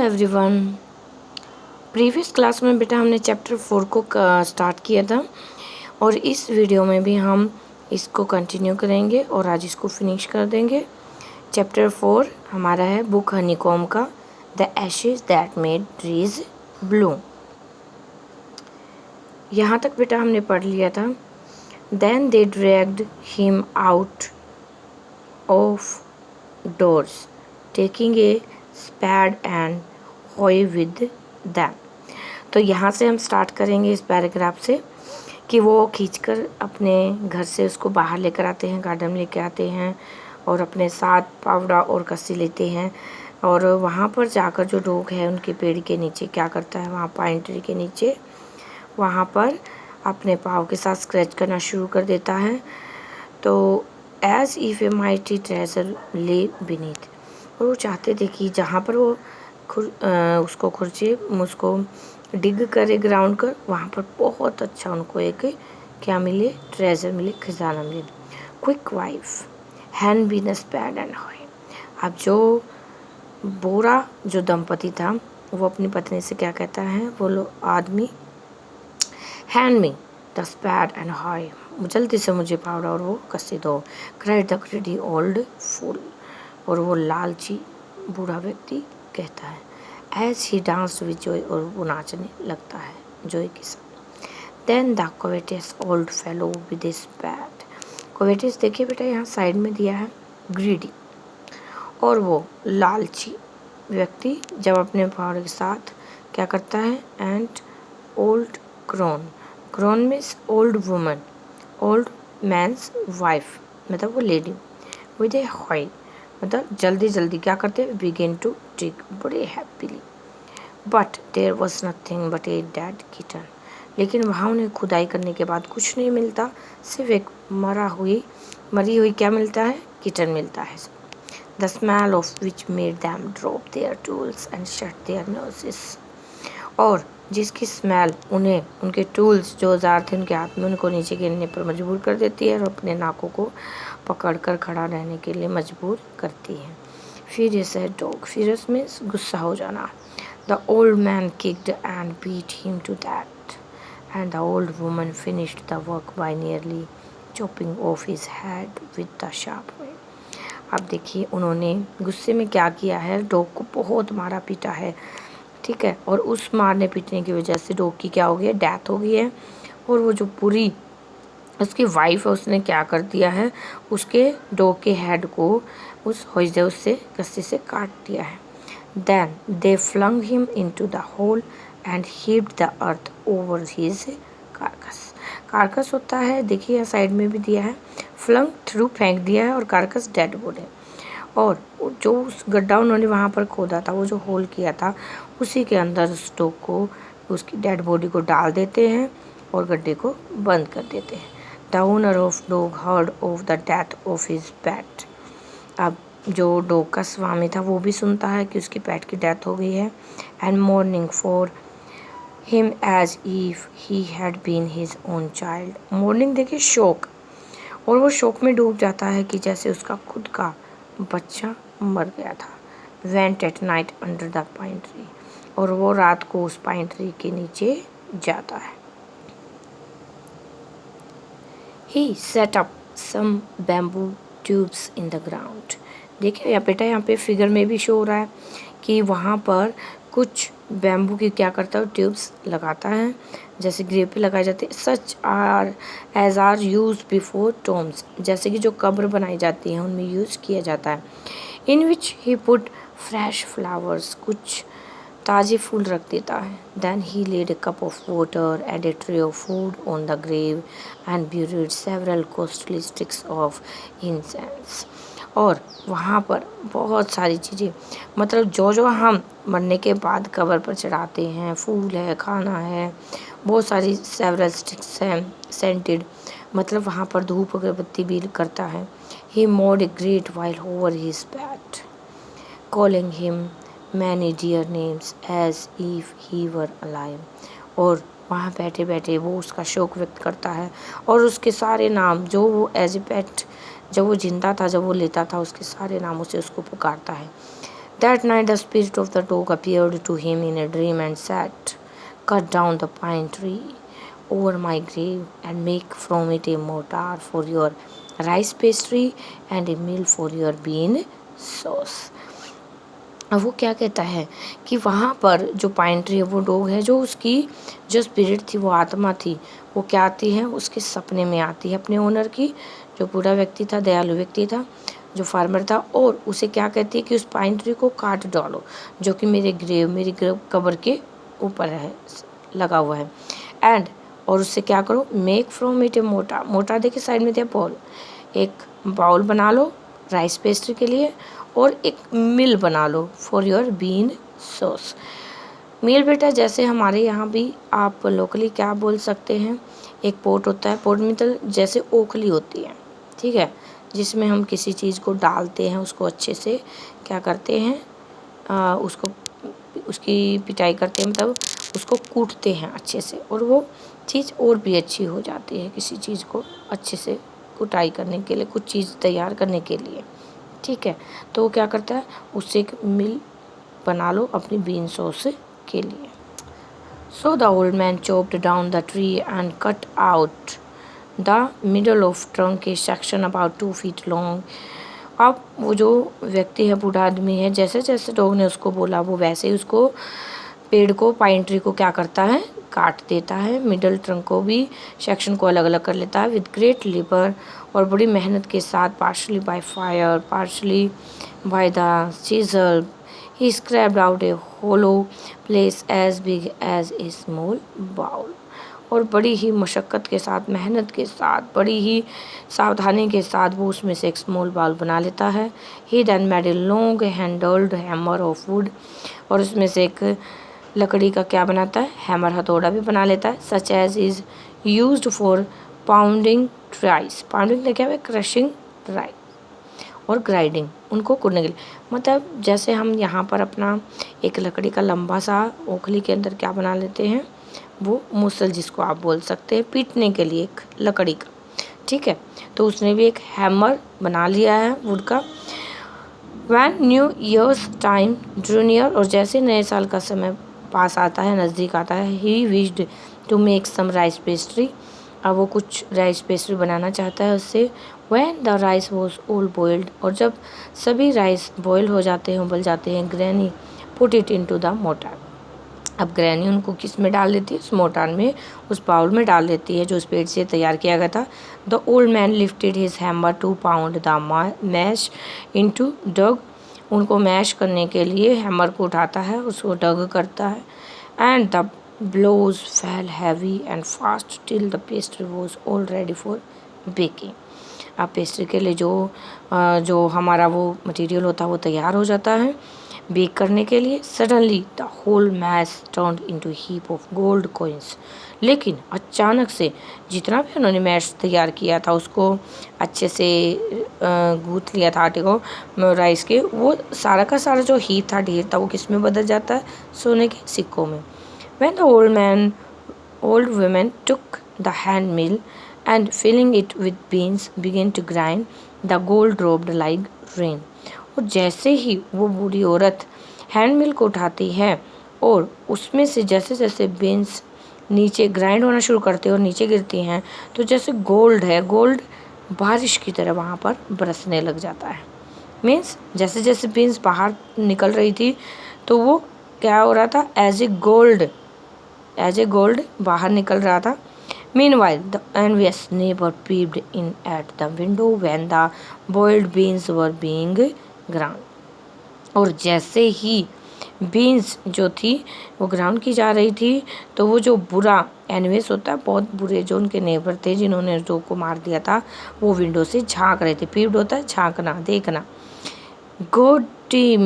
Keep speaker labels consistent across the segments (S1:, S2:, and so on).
S1: Everyone. Previous class में बेटा हमने चैप्टर 4 को स्टार्ट किया था और इस वीडियो में भी हम इसको कंटिन्यू करेंगे और आज इसको फिनिश कर देंगे। चैप्टर 4 हमारा है बुक हनीकॉम का, the ashes that made trees bloom. यहाँ तक बेटा हमने पढ़ लिया था। Then they dragged him out of doors taking a spade and hoe with them. तो यहाँ से हम स्टार्ट करेंगे इस पैराग्राफ से कि वो खींचकर अपने घर से उसको बाहर लेकर आते हैं, गार्डन में लेकर आते हैं और अपने साथ फावड़ा और कस्सी लेते हैं। और वहाँ पर जाकर जो डॉग है उनके पेड़ के नीचे क्या करता है, वहाँ पाइन ट्री के नीचे वहाँ पर अपने पाँव के साथ स्क्रैच करना शुरू कर देता है। तो as if a mighty treasure lay beneath, और वो चाहते थे कि जहाँ पर वो उसको खुर्चे उसको डिग करे ग्राउंड कर, वहाँ पर बहुत अच्छा उनको एक क्या मिले, ट्रेजर मिले, खजाना मिले। Quick wife hand bean spade and hoe. अब जो बोरा जो दंपति था वो अपनी पत्नी से क्या कहता है, वो लोग आदमी, hand me the spade and hoe, जल्दी से मुझे फावड़ा और वो कस्सी दो। Cried the greedy old fool, और वो लालची बूढ़ा व्यक्ति कहता है। As he danced with joy, और वो नाचने लगता है जॉय के साथ। Then the covetous old fellow with his spade. Covetous देखिए बेटा यहाँ साइड में दिया है ग्रीडी, और वो लालची व्यक्ति जब अपने फावड़े के साथ क्या करता है। And old crone, crone means old woman, old man's wife मतलब वो लेडी, विद ए हॉय मतलब जल्दी जल्दी क्या करते हैं, बिगिन टू डिग बड़े happily. But there was nothing but a dead kitten, लेकिन वहाँ उन्हें खुदाई करने के बाद कुछ नहीं मिलता, सिर्फ एक मरी हुई क्या मिलता है, किटन मिलता है। The smell of which made them drop their tools and shut their noses, और जिसकी स्मेल उन्हें उनके टूल्स जो औजार थे उनके हाथ में, उनको नीचे गिरने पर मजबूर कर देती है और अपने नाकों को पकड़कर खड़ा रहने के लिए मजबूर करती है। फिर ये सैड डॉग, फिर उसमें गुस्सा हो जाना। The old man kicked and beat him to that and the old woman finished the work by nearly chopping off his head with the sharp well. अब देखिए उन्होंने गुस्से में क्या किया है, डॉग को बहुत मारा पीटा है, ठीक है, और उस मारने पीटने की वजह से डॉग की क्या हो गई है, डेथ हो गई है। और वो जो पूरी उसकी वाइफ है उसने क्या कर दिया है, उसके डॉग के हेड को उस हौजे उससे कस्सी से काट दिया है। Then they flung him into the hole and heaped the earth over his carcass. Carcass होता है, देखिए यहाँ साइड में भी दिया है, फ्लंग थ्रू फेंक दिया है, और कार्कस डेड बॉडी। और जो उस गड्ढा उन्होंने वहाँ पर खोदा था, वो जो होल किया था, उसी के अंदर उस डॉग को, उसकी डेड बॉडी को डाल देते हैं और गड्ढे को बंद कर देते हैं। The owner of dog heard of the death of his pet. अब जो डॉग का स्वामी था वो भी सुनता है कि उसकी पेट की डेथ हो गई है। And mourning for him as if he had been his own child. Mourning देखिए शोक, और वो शोक में डूब जाता है कि जैसे उसका खुद का बच्चा मर गया था। Went at night under the pine tree, और वो रात को उस पाइन ट्री के नीचे जाता है। He set up some bamboo tubes in the ground। देखिए या बेटा यहाँ पे फिगर में भी शो हो रहा है कि वहाँ पर कुछ बैम्बू की क्या करता है, ट्यूब्स लगाता है, जैसे ग्रेव पे लगाए जाते हैं। Such are as are used before tombs, जैसे कि जो कब्र बनाई जाती हैं उनमें यूज़ किया जाता है। In which he put fresh flowers, कुछ ताज़े फूल रख देता है। Then he laid a cup of water and a tray of food on the grave and buried several costly sticks of incense. और वहाँ पर बहुत सारी चीज़ें, मतलब जो जो हम मरने के बाद कब्र पर चढ़ाते हैं, फूल है, खाना है, बहुत सारी सेवरल स्टिक्स हैं सेंटेड, मतलब वहाँ पर धूप अगरबत्ती भी करता है। He made a great wail over his bat calling him many dear names as if he were alive. और वहाँ बैठे बैठे वो उसका शोक व्यक्त करता है और उसके सारे नाम जो वो एज ए पेट, जब वो जिंदा था, जब वो लेता था, उसके सारे नामों से उसको पुकारता है। That night the spirit of the dog appeared to him in a dream and said, "Cut down the pine tree over my grave and make from it a mortar for your rice pastry and a meal for your bean sauce." अब वो क्या कहता है कि वहाँ पर जो pine tree है वो डॉग है, जो उसकी जो स्पिरिट थी, वो आत्मा थी, वो क्या आती है, उसके सपने में आती है अपने ओनर की, जो बूढ़ा व्यक्ति था, दयालु व्यक्ति था, जो फार्मर था, और उसे क्या कहती है कि उस पाइन ट्री को काट डालो जो कि मेरी कब्र के ऊपर है, लगा हुआ है। एंड और उससे क्या करो, मेक फ्रॉम इट ए मोटा देखिए साइड में थे बॉल, एक बाउल बना लो राइस पेस्ट्री के लिए, और एक मिल बना लो फॉर योर बीन सॉस। मील बेटा जैसे हमारे यहाँ भी आप लोकली क्या बोल सकते हैं, एक पोट होता है, पोट मतलब जैसे ओखली होती है, ठीक है, जिसमें हम किसी चीज़ को डालते हैं, उसको अच्छे से क्या करते हैं, उसकी पिटाई करते हैं, मतलब उसको कूटते हैं अच्छे से, और वो चीज़ और भी अच्छी हो जाती है किसी चीज़ को अच्छे से कुटाई करने के लिए, कुछ चीज़ तैयार करने के लिए, ठीक है। तो वो क्या करता है, उससे एक मिल बना लो अपनी बीन सॉस के लिए। So the old man chopped down the tree and cut out the middle of trunk A section about 2 feet long. अब वो जो व्यक्ति है, बूढ़ा आदमी है, जैसे जैसे डॉग ने उसको बोला वो वैसे ही उसको पेड़ को, पाइन ट्री को क्या करता है, काट देता है, मिडल ट्रंक को भी, सेक्शन को अलग अलग कर लेता है विद ग्रेट लेबर, और बड़ी मेहनत के साथ, partly by fire partly by the chisel, he scraped out a hollow place as big as a small bowl. और बड़ी ही मशक्क़त के साथ, मेहनत के साथ, बड़ी ही सावधानी के साथ वो उसमें से एक स्मॉल बाउल बना लेता है। He then made a long handled hammer of wood, और उसमें से एक लकड़ी का क्या बनाता है, हैमर, हथौड़ा भी बना लेता है, such as is used for pounding rice. Pounding क्या है, क्रशिंग राइस, और ग्राइंडिंग, उनको कूटने के लिए, मतलब जैसे हम यहाँ पर अपना एक लकड़ी का लंबा सा ओखली के अंदर क्या बना लेते हैं, वो मूसल जिसको आप बोल सकते हैं, पीटने के लिए एक लकड़ी का, ठीक है। तो उसने भी एक हैमर बना लिया है वुड का। When new years time Drew near, और जैसे नए साल का समय पास आता है, नज़दीक आता है, he wished to make some rice pastry, अब वो कुछ राइस पेस्ट्री बनाना चाहता है उससे। When the rice was all boiled, और जब सभी राइस बॉयल हो जाते हैं, उबल जाते हैं, granny put it into the motor, अब ग्रैनी उनको किस में डाल देती है, उस मोटार में, उस बाउल में डाल देती है जो उस पेड़ से तैयार किया गया था। The old man lifted his hammer to pound the mash into dough, उनको मैश करने के लिए हैमर को उठाता है, उसको डग करता है। And the blows fell heavy and fast till the pastry was all ready for baking. अब पेस्ट्री के लिए जो हमारा वो मटेरियल होता है वो तैयार हो जाता है बेक करने के लिए। Suddenly the whole mash turned into heap of gold coins, लेकिन अचानक से जितना भी उन्होंने मैश तैयार किया था, उसको अच्छे से गूँथ लिया था आटे को, राइस के, वो सारा का सारा जो हीप था, ढेर था, वो किस में बदल जाता है, सोने के सिक्कों में। When the old woman took the hand mill and filling it with beans began to grind, the gold dropped like rain. और जैसे ही वो बूढ़ी औरत हैंड मिल को उठाती है और उसमें से जैसे जैसे बीन्स नीचे ग्राइंड होना शुरू करते हैं और नीचे गिरती हैं, तो जैसे गोल्ड बारिश की तरह वहाँ पर बरसने लग जाता है। मीन्स जैसे जैसे बीन्स बाहर निकल रही थी, तो वो क्या हो रहा था, एज ए गोल्ड बाहर निकल रहा था। Meanwhile, the envious neighbor peeped in at the window when the boiled beans were being ground. और जैसे ही बीन्स जो थी वो ग्राउंड की जा रही थी, तो वो जो बुरा एनवियस होता है, बहुत बुरे जो उनके नेबर थे जिन्होंने जो को मार दिया था, वो विंडो से झांक रहे थे। पीप्ड होता है झांकना, देखना। Goody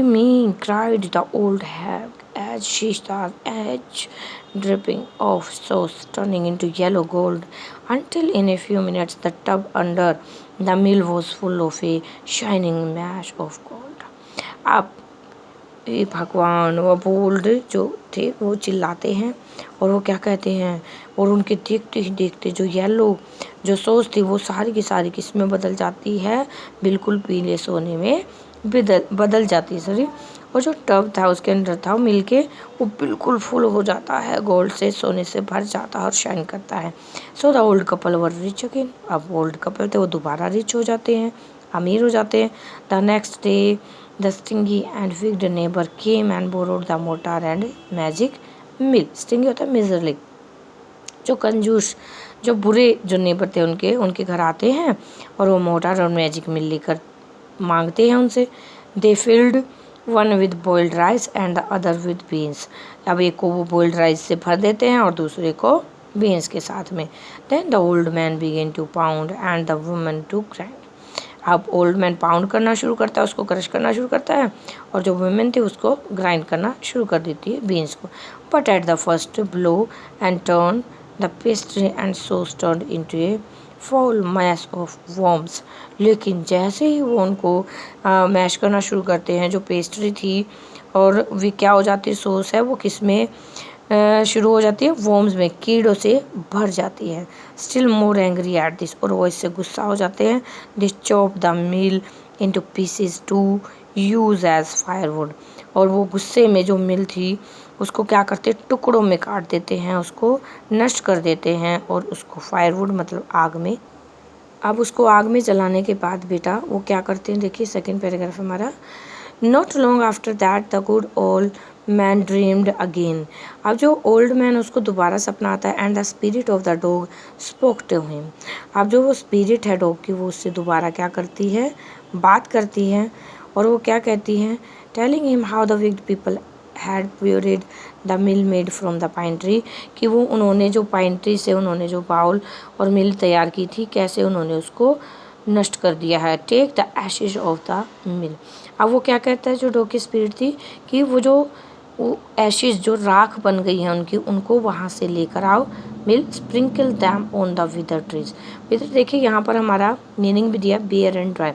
S1: me, cried the old hag as she saw edge dripping of sauce turning into yellow gold, until in a few minutes the tub under the mill was full of a shining mass of gold. अब ये भगवान, वो bold जो थे वो चिल्लाते हैं और वो क्या कहते हैं, और उनके देखते ही देखते जो येलो जो सॉस थी वो सारी की सारी किस में बदल जाती है, बिल्कुल पीले सोने में बदल बदल जाती है, सॉरी। और जो टब था उसके अंदर था वो मिलके वो बिल्कुल फुल हो जाता है, गोल्ड से, सोने से भर जाता है और शाइन करता है। So the old couple were rich again. अब ओल्ड कपल थे वो दोबारा रिच हो जाते हैं, अमीर हो जाते हैं। The next day the stingy and wicked neighbour came and borrowed the motor and magic mill. Stingy होता है मिजरली, जो कंजूस, जो बुरे जो नेबर थे उनके उनके घर आते हैं और वो मोटर और मैजिक मिल लेकर मांगते हैं उनसे। They filled one with boiled rice and the other with beans. अब एक को वो बॉइल्ड राइस से भर देते हैं और दूसरे को बीन्स के साथ में। Then the old man began to pound and the woman to grind. अब ओल्ड मैन पाउंड करना शुरू करता है, उसको क्रश करना शुरू करता है, और जो वुमेन थी उसको ग्राइंड करना शुरू कर देती है बीन्स को। But at the first blow and turn the pastry and sauce turned into a foul mash of worms. लेकिन जैसे ही वो उनको मैश करना शुरू करते हैं, जो पेस्ट्री थी और वे क्या हो जाती है, सॉस है वो किस में शुरू हो जाती है, वॉर्म्स में, कीड़ों से भर जाती है। Still more angry at this, और वो इससे गुस्सा हो जाते हैं। They chop the mill into pieces to use as firewood. और वो गुस्से में जो मिल थी उसको क्या करते, टुकड़ों में काट देते हैं, उसको नष्ट कर देते हैं और उसको फायरवुड मतलब आग में। अब उसको आग में जलाने के बाद बेटा वो क्या करते हैं, देखिए सेकंड पैराग्राफ हमारा। Not long after that the good old man dreamed again. अब जो ओल्ड मैन उसको दोबारा सपना आता है। And the spirit of the dog spoke to him. अब जो वो स्पिरिट है डॉग की वो उससे दोबारा क्या करती है, बात करती है। और वो क्या कहती है, telling him how the wicked people had poured the mill made from the pine tree. कि वो उन्होंने जो पाइन ट्री से उन्होंने जो बाउल और मिल तैयार की थी, कैसे उन्होंने उसको नष्ट कर दिया है। Take the ashes of the mill. अब वो क्या कहता है, जो डॉग की स्पिरिट थी, कि वो एशेज जो राख बन गई हैं उनकी, उनको वहाँ से लेकर आओ mill. Sprinkle them on the wither trees. Wither देखिए यहाँ पर हमारा मीनिंग भी दिया, bare and dry.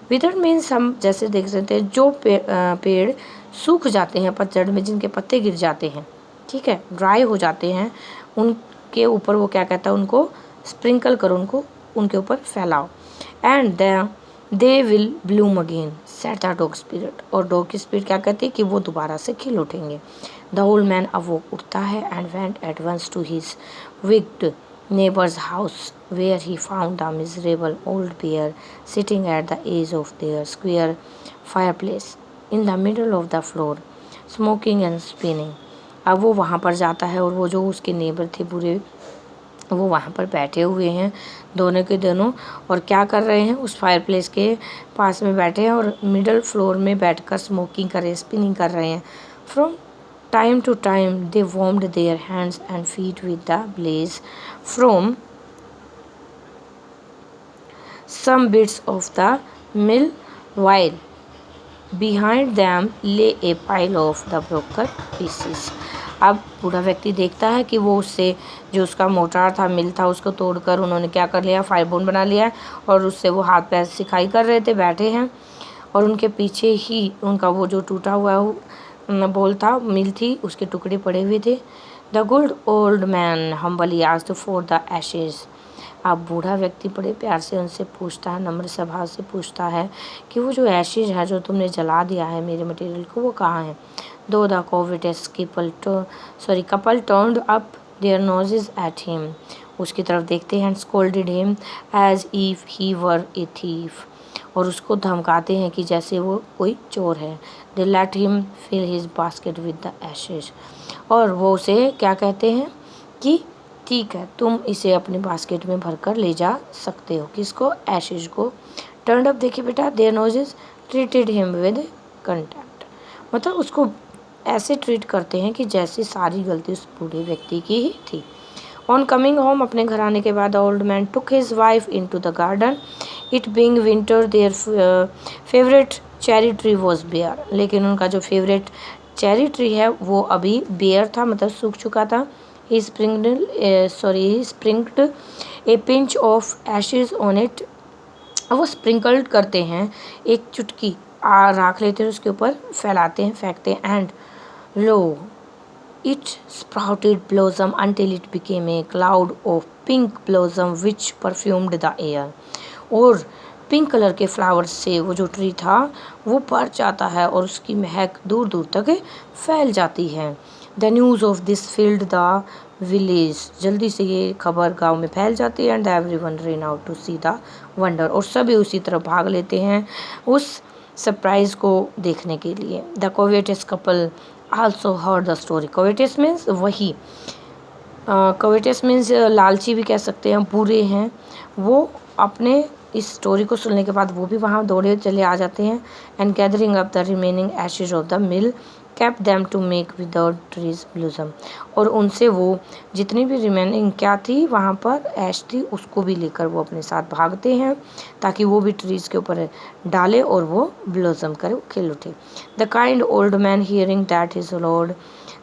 S1: Wither means हम जैसे देख सकते हैं जो पेड़ सूख जाते हैं पतझड़ में, जिनके पत्ते गिर जाते हैं, ठीक है, ड्राई हो जाते हैं, उनके ऊपर वो क्या कहता है, उनको स्प्रिंकल करो, उनको उनके ऊपर फैलाओ। And they will bloom again said the dog spirit. और डॉग की स्पिरिट क्या कहती है कि वो दोबारा से खिल उठेंगे। द ओल्ड मैन अवोक, उठता है, and went at once to his wicked neighbor's house, where he found the miserable old bear sitting at the edge of their square fireplace in the middle of the floor, smoking and spinning. अब वो वहाँ पर जाता है और वो जो उसके नेबर थे बुरे, वो वहाँ पर बैठे हुए हैं दोनों के दोनों, और क्या कर रहे हैं, उस फायरप्लेस के पास में बैठे हैं और मिडल फ्लोर में बैठकर स्मोकिंग कर रहे हैं, स्पिनिंग कर रहे हैं। From time to time they warmed their hands and feet with the blaze from some bits of the mill, while behind them lay a pile of the broken pieces. अब बूढ़ा व्यक्ति देखता है कि वो उससे जो उसका मोटार था, मिल था, उसको तोड़कर उन्होंने क्या कर लिया, फायरबोन बना लिया, और उससे वो हाथ पैर सिखाई कर रहे थे, बैठे हैं, और उनके पीछे ही उनका वो जो टूटा हुआ बोल था, मिल थी, उसके टुकड़े पड़े हुए थे। The good old man humbly asked for the ashes. अब बूढ़ा व्यक्ति बड़े प्यार से उनसे पूछता है, नम्र स्वभाव से पूछता है कि वो जो एशेज है जो तुमने जला दिया है मेरे मटेरियल को, वो कहाँ है। Though the covetous couple turned up their noses at him. उसकी तरफ देखते हैं, and scolded him as if he were a thief. और उसको धमकाते हैं कि जैसे वो कोई चोर है। They let him fill his basket with the ashes. और वो उसे क्या कहते हैं कि ठीक है, तुम इसे अपनी बास्केट में भरकर ले जा सकते हो। किसको, एशेज को। टर्न अप देखिए बेटा, their noses treated him with contempt. मतलब उसको ऐसे ट्रीट करते हैं कि जैसे सारी गलती उस बूढ़े व्यक्ति की ही थी। ऑन कमिंग होम, अपने घर आने के बाद, the old man took his wife into the garden. It being winter their favourite cherry tree was bare. लेकिन उनका जो फेवरेट चेरी ट्री है वो अभी बेयर था, मतलब सूख चुका था। He sprinkled a pinch of ashes on it. वो स्प्रिंकल्ड करते हैं, एक चुटकी राख लेते हैं, उसके ऊपर फैलाते हैं, फेंकते हैं। And low it sprouted blossom until it became a cloud of pink blossom which perfumed the air. और पिंक कलर के फ्लावर्स से वो जो ट्री था वो भर जाता है और उसकी महक दूर दूर तक फैल जाती है। The news of this filled the village, जल्दी से ये खबर गांव में फैल जाती है। And everyone ran out to see the wonder, और सभी उसी तरफ भाग लेते हैं उस सरप्राइज को देखने के लिए। The covetous couple also heard the story. Covetous means वही, कोवेटस मीन्स लालची भी कह सकते हैं, बुरे हैं। वो अपने इस स्टोरी को सुनने के बाद वो भी वहाँ दौड़े चले आ जाते हैं। And gathering up the remaining ashes of the mill kept them to make without trees blossom, और उनसे वो जितनी भी रिमेनिंग क्या थी वहाँ पर ऐश थी उसको भी लेकर वो अपने साथ भागते हैं ताकि वो भी ट्रीज के ऊपर डाले और वो ब्लॉसम करे, वो खिल उठे। The kind old man hearing that his lord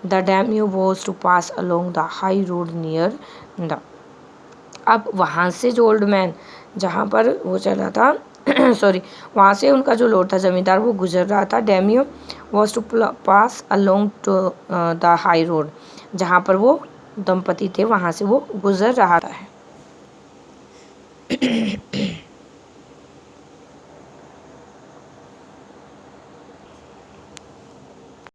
S1: the daimyo was to pass along the high road near the, अब वहाँ से जो ओल्ड मैन जहाँ पर वो चला था सॉरी, वहाँ से उनका जो लॉर्ड था जमींदार वो गुजर रहा था। Daimyo was to pass along to the high road, जहाँ पर वो दंपति थे वहाँ से वो गुजर रहा है।